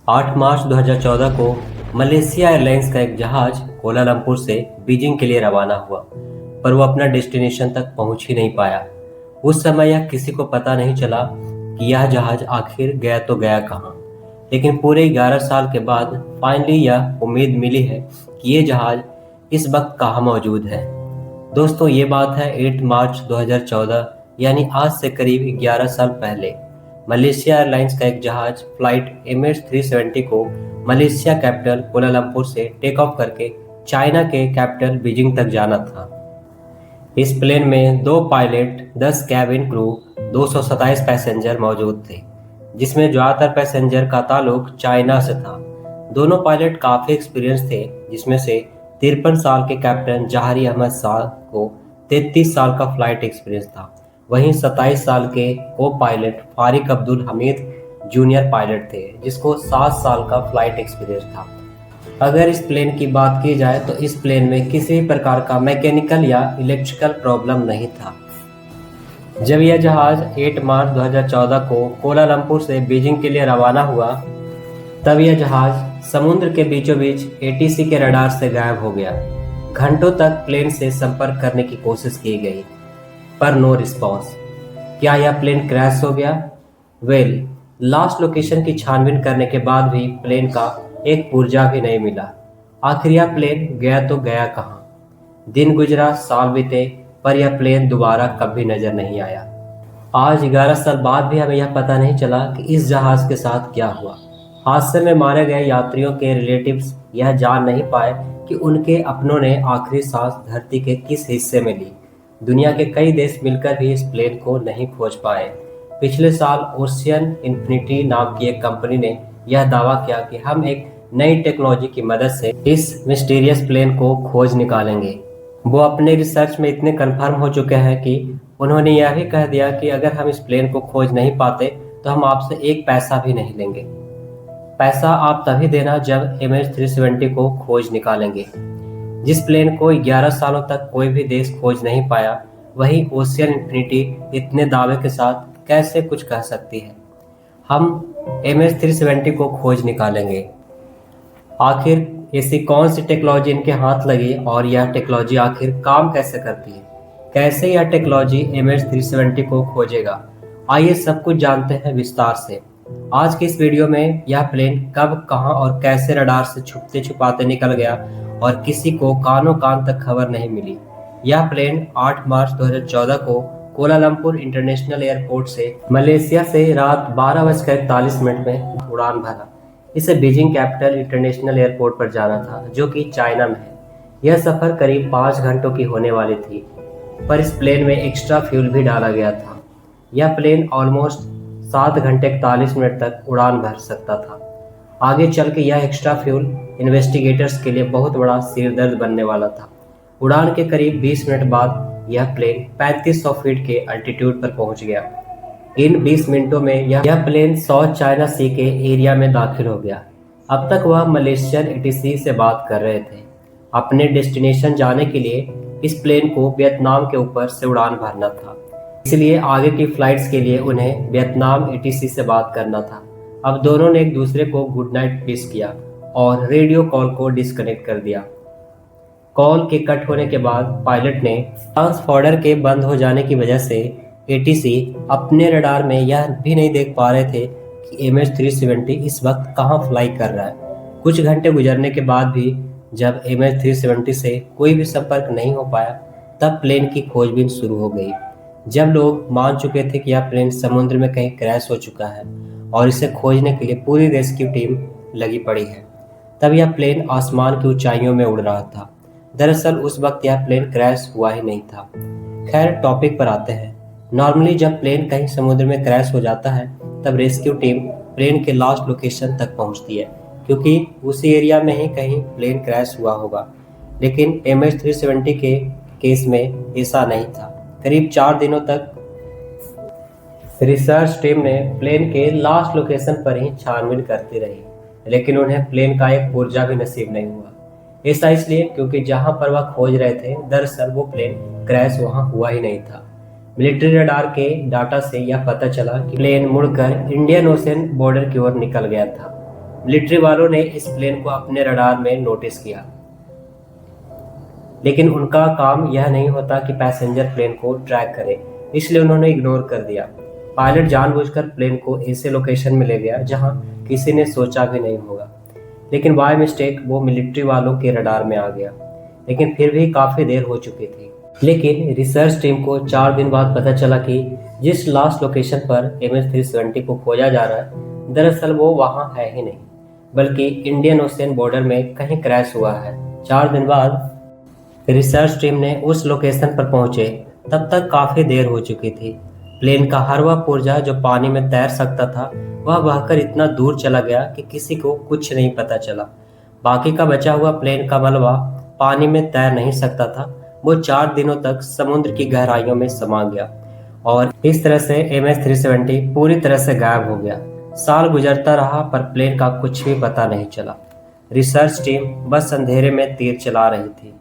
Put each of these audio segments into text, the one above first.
8 मार्च 2014 को Malaysia airlines का एक जहाज कोलालंपुर से बीजिंग के लिए रवाना हुआ, पर वो अपना डेस्टिनेशन तक पहुंच ही नहीं पाया। उस समय यह किसी को पता नहीं चला कि यह जहाज आखिर गया तो गया कहाँ। लेकिन पूरे 11 साल के बाद फाइनली यह उम्मीद मिली है कि ये जहाज इस वक्त कहाँ मौजूद है। दोस्तों, ये बात है 8 मार्च 2014, यानी आज से करीब 11 साल पहले। मलेशिया एयरलाइंस का एक जहाज फ्लाइट MH370 को मलेशिया कैपिटल कुआलालंपुर से टेक ऑफ करके चाइना के कैपिटल बीजिंग तक जाना था। इस प्लेन में 2 पायलट, 10 कैबिन क्रू, 227 पैसेंजर मौजूद थे, जिसमें ज़्यादातर पैसेंजर का ताल्लुक चाइना से था। दोनों पायलट काफ़ी एक्सपीरियंस थे, जिसमें से 53 साल के कैप्टन जहारी अहमद शाह को 33 साल का फ्लाइट एक्सपीरियंस था। वहीं 27 साल के को pilot Farik Abdul Hamid junior pilot थे, जिसको 7 साल का फ्लाइट एक्सपीरियंस था। अगर इस प्लेन की बात की जाए तो इस प्लेन में किसी भी प्रकार का मैकेनिकल या इलेक्ट्रिकल प्रॉब्लम नहीं था। जब यह जहाज 8 मार्च 2014 को कोलालंपुर से बीजिंग के लिए रवाना हुआ, तब यह जहाज समुद्र के बीचों बीच ATC के रडार से गायब हो गया। घंटों तक प्लेन से संपर्क करने की कोशिश की गई, पर नो रिस्पॉन्स। क्या यह प्लेन क्रैश हो गया? लास्ट लोकेशन की छानबीन करने के बाद भी प्लेन का एक पुर्जा भी नहीं मिला। आखिर यह प्लेन गया तो गया कहाँ? दिन गुजरा, साल बीते, पर यह प्लेन दोबारा कभी नजर नहीं आया। आज 11 साल बाद भी हमें यह पता नहीं चला कि इस जहाज के साथ क्या हुआ। हादसे में मारे गए यात्रियों के रिलेटिव्स यह जान नहीं पाए कि उनके अपनों ने आखिरी सांस धरती के किस हिस्से में ली। दुनिया के कई देश मिलकर भी इस प्लेन को नहीं खोज पाए। पिछले साल ओशियन इन्फिनिटी नाम की एक कंपनी ने यह दावा किया कि हम एक नई टेक्नोलॉजी की मदद से इस मिस्टीरियस प्लेन को खोज निकालेंगे। वो अपने रिसर्च में इतने कंफर्म हो चुके हैं कि उन्होंने यह भी कह दिया कि अगर हम इस प्लेन को खोज नहीं पाते तो हम आपसे एक पैसा भी नहीं लेंगे। पैसा आप तभी देना जब MH370 को खोज निकालेंगे। जिस प्लेन को 11 सालों तक कोई भी देश खोज नहीं पाया, वही ओशियन इन्फिनिटी इतने दावे के साथ कैसे कुछ कह सकती है। हम MH370 को खोज निकालेंगे। आखिर ऐसी कौन सी टेक्नोलॉजी इनके हाथ लगी और यह टेक्नोलॉजी आखिर काम कैसे करती है? कैसे यह टेक्नोलॉजी MH370 को खोजेगा? आइए सब कुछ जानते हैं विस्तार से। आज की इस वीडियो में यह प्लेन कब, कहां और कैसे रडार से छुपते छुपाते निकल गया और किसी को कानों कान तक खबर नहीं मिली। यह प्लेन 8 मार्च 2014 को कोलालंपुर इंटरनेशनल एयरपोर्ट से मलेशिया से रात 12:41 में उड़ान भरा। इसे बीजिंग कैपिटल इंटरनेशनल एयरपोर्ट पर जाना था, जो कि चाइना में है। यह सफ़र करीब 5 घंटों की होने वाली थी, पर इस प्लेन में एक्स्ट्रा फ्यूल भी डाला गया था। यह प्लेन ऑलमोस्ट 7 घंटे 41 मिनट तक उड़ान भर सकता था। आगे चल के यह एक्स्ट्रा फ्यूल इन्वेस्टिगेटर्स के लिए बहुत बड़ा सिरदर्द बनने वाला था। उड़ान के करीब 20 मिनट बाद यह प्लेन 3500 फीट के अल्टीट्यूड पर पहुंच गया। इन 20 मिनटों में यह प्लेन साउथ चाइना सी के एरिया में दाखिल हो गया। अब तक वह मलेशियन ATC से बात कर रहे थे। अपने डेस्टिनेशन जाने के लिए इस प्लेन को वियतनाम के ऊपर से उड़ान भरना था, इसलिए आगे की फ्लाइट्स के लिए उन्हें वियतनाम ATC से बात करना था। अब दोनों ने एक दूसरे को गुड नाइट विश किया और रेडियो कॉल को डिस्कनेक्ट कर दिया। कॉल के कट होने के बाद पायलट ने ट्रांसपॉन्डर के बंद हो जाने की वजह से ATC अपने रडार में यह भी नहीं देख पा रहे थे कि MH370 इस वक्त कहाँ फ्लाई कर रहा है। कुछ घंटे गुजरने के बाद भी जब MH370 से कोई भी संपर्क नहीं हो पाया, तब प्लेन की खोजबीन शुरू हो गई। जब लोग मान चुके थे कि यह प्लेन समुद्र में कहीं क्रैश हो चुका है और इसे खोजने के लिए पूरी रेस्क्यू टीम लगी पड़ी है, तब यह प्लेन आसमान की ऊंचाइयों में उड़ रहा था। दरअसल उस वक्त यह प्लेन क्रैश हुआ ही नहीं था। खैर, टॉपिक पर आते हैं। नॉर्मली जब प्लेन कहीं समुद्र में क्रैश हो जाता है, तब रेस्क्यू टीम प्लेन के लास्ट लोकेशन तक पहुंचती है, क्योंकि उसी एरिया में ही कहीं प्लेन क्रैश हुआ होगा। लेकिन MH370 के केस में ऐसा नहीं था। करीब 4 दिनों तक रिसर्च टीम ने प्लेन के लास्ट लोकेशन पर ही छानबीन करती रही, लेकिन उन्हें प्लेन का एक पुर्जा भी नसीब नहीं हुआ। ऐसा इसलिए क्योंकि जहां पर वह खोज रहे थे, दरअसल वो प्लेन क्रैश वहां हुआ ही नहीं था। मिलिट्री रडार के डाटा से यह पता चला कि प्लेन मुड़कर इंडियन ओशन बॉर्डर की ओर निकल गया था। मिलिट्री वालों ने इस प्लेन को अपने रडार में नोटिस किया, लेकिन उनका काम यह नहीं होता कि पैसेंजर प्लेन को ट्रैक करे, इसलिए उन्होंने इग्नोर कर दिया। पायलट जानबूझकर प्लेन को ऐसे लोकेशन में ले गया जहां किसी ने सोचा भी नहीं होगा, लेकिन बाय मिस्टेक वो मिलिट्री वालों के रडार में आ गया। लेकिन फिर भी काफ़ी देर हो चुकी थी। लेकिन रिसर्च टीम को 4 दिन बाद पता चला कि जिस लास्ट लोकेशन पर MH370 को खोजा जा रहा है, दरअसल वो वहाँ है ही नहीं, बल्कि इंडियन ओशन बॉर्डर में कहीं क्रैश हुआ है। 4 दिन बाद रिसर्च टीम ने उस लोकेशन पर पहुंचे, तब तक काफ़ी देर हो चुकी थी। प्लेन का हर वह पुर्जा जो पानी में तैर सकता था वह बहकर इतना दूर चला गया कि किसी को कुछ नहीं पता चला। बाकी का बचा हुआ प्लेन का मलबा पानी में तैर नहीं सकता था। वो 4 दिनों तक समुद्र की गहराइयों में समा गया और इस तरह से MH370 पूरी तरह से गायब हो गया। साल गुजरता रहा पर प्लेन का कुछ भी पता नहीं चला। रिसर्च टीम बस अंधेरे में तीर चला रही थी।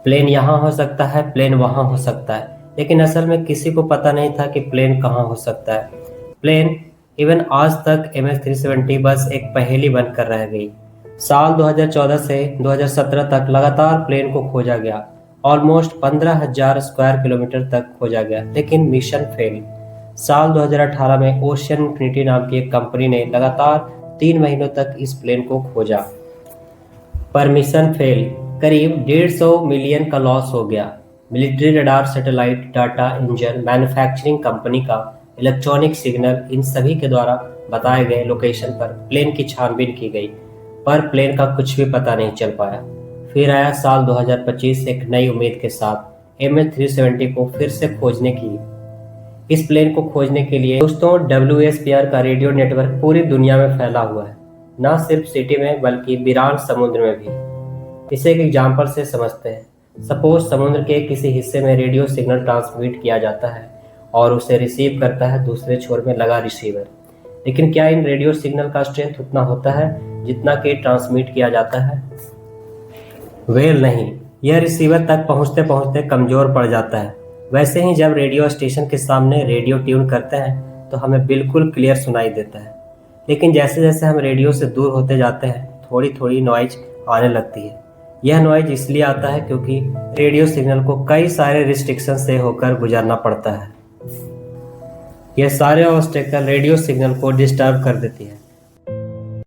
प्लेन यहाँ हो सकता है, प्लेन वहाँ हो सकता है, लेकिन असल में किसी को पता नहीं था कि प्लेन कहाँ हो सकता है। प्लेन इवन आज तक MH370 बस एक पहेली बनकर रह गई। साल 2014 से 2017 तक लगातार प्लेन को खोजा गया। ऑलमोस्ट 15,000 स्क्वायर किलोमीटर तक खोजा गया, लेकिन मिशन फेल। साल 2018 में ओशियन इन्फिनिटी नाम की एक कंपनी ने लगातार 3 महीनों तक इस प्लेन को खोजा, पर मिशन फेल। करीब 150 मिलियन का लॉस हो गया। Military radar, satellite data, engine, manufacturing company का इलेक्ट्रॉनिक सिग्नल, इन सभी के द्वारा बताए गए लोकेशन पर प्लेन की छानबीन की गई, पर प्लेन का कुछ भी पता नहीं चल पाया। फिर आया साल 2025 एक नई उम्मीद के साथ MH370 को फिर से खोजने की। इस प्लेन को खोजने के लिए दोस्तों WSPR का रेडियो नेटवर्क पूरी दुनिया में फैला हुआ है, न सिर्फ सिटी में बल्कि बिरान समुद्र में भी। इसे एक एग्जाम्पल से समझते हैं। सपोज समुद्र के किसी हिस्से में रेडियो सिग्नल ट्रांसमिट किया जाता है और उसे रिसीव करता है दूसरे छोर में लगा रिसीवर। लेकिन क्या इन रेडियो सिग्नल का स्ट्रेंथ उतना होता है जितना कि ट्रांसमिट किया जाता है? नहीं, यह रिसीवर तक पहुंचते पहुंचते कमजोर पड़ जाता है। वैसे ही जब रेडियो स्टेशन के सामने रेडियो ट्यून करते हैं तो हमें बिल्कुल क्लियर सुनाई देता है, लेकिन जैसे जैसे हम रेडियो से दूर होते जाते हैं थोड़ी थोड़ी नॉइज आने लगती है। यह नॉइज इसलिए आता है क्योंकि रेडियो सिग्नल को कई सारे रिस्ट्रिक्शन से होकर गुजरना पड़ता है। यह सारे ऑब्स्टेकल रेडियो सिग्नल को डिस्टर्ब कर देती है।